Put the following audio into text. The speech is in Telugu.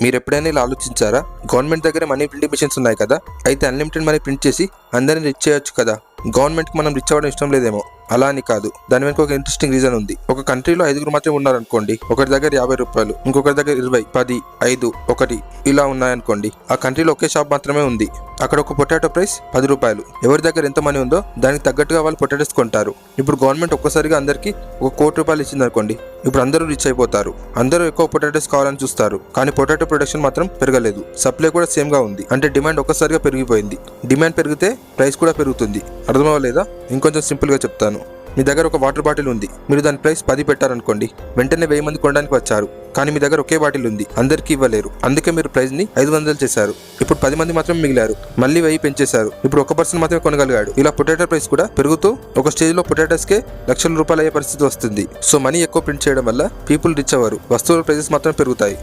మీరు ఎప్పుడైనా ఇలా ఆలోచించారా? గవర్నమెంట్ దగ్గర మనీ ప్రింటింగ్ మిషన్స్ ఉన్నాయి కదా, అయితే అన్లిమిటెడ్ మనీ ప్రింట్ చేసి అందరిని రిచ్ చేయొచ్చు కదా. గవర్నమెంట్కి మనం రిచ్ అవ్వడం ఇష్టం లేదేమో. అలా అని కాదు, దాని వెనుక ఒక ఇంట్రెస్టింగ్ రీజన్ ఉంది. ఒక కంట్రీలో 5 మాత్రమే ఉన్నారనుకోండి, ఒకరి దగ్గర 50 రూపాయలు, ఇంకొకరి దగ్గర 20, 10, 5, 1 ఇలా ఉన్నాయనుకోండి. ఆ కంట్రీలో ఒకే షాప్ మాత్రమే ఉంది. అక్కడ ఒక పొటాటో ప్రైస్ 10 రూపాయలు. ఎవరి దగ్గర ఎంత మనీ ఉందో దానికి తగ్గట్టుగా వాళ్ళు పొటాటోస్ కొంటారు. ఇప్పుడు గవర్నమెంట్ ఒక్కసారిగా అందరికి 1 కోటి రూపాయలు ఇచ్చింది అనుకోండి, ఇప్పుడు అందరూ రిచ్ అయిపోతారు. అందరూ ఎక్కువ పొటాటోస్ కావాలని చూస్తారు, కానీ పొటాటో ప్రొడక్షన్ మాత్రం పెరగలేదు. సప్లై కూడా సేమ్ గా ఉంది. అంటే డిమాండ్ ఒక్కసారిగా పెరిగిపోయింది. డిమాండ్ పెరిగితే ప్రైస్ కూడా పెరుగుతుంది. అర్థమవ్వలేదా? ఇంకొంచెం సింపుల్ గా చెప్తాను. మీ దగ్గర ఒక వాటర్ బాటిల్ ఉంది, మీరు దాని ప్రైస్ 10 పెట్టారనుకోండి, వెంటనే 1000 మంది కొనడానికి వచ్చారు. కానీ మీ దగ్గర ఒకే బాటిల్ ఉంది, అందరికీ ఇవ్వలేరు. అందుకే మీరు ప్రైస్ ని 500 చేశారు. ఇప్పుడు 10 మంది మాత్రం మిగిలారు, మళ్ళీ 1000 పెంచేశారు. ఇప్పుడు 1 పర్సన్ మాత్రమే కొనగలిగాడు. ఇలా పొటాటో ప్రైస్ కూడా పెరుగుతూ ఒక స్టేజ్ లో పొటాటోస్ కే లక్షల రూపాయలు అయ్యే పరిస్థితి వస్తుంది. సో మనీ ఎక్కువ ప్రింట్ చేయడం వల్ల పీపుల్ రిచ్ అవ్వరు, వస్తువుల ప్రైసెస్ మాత్రం పెరుగుతాయి.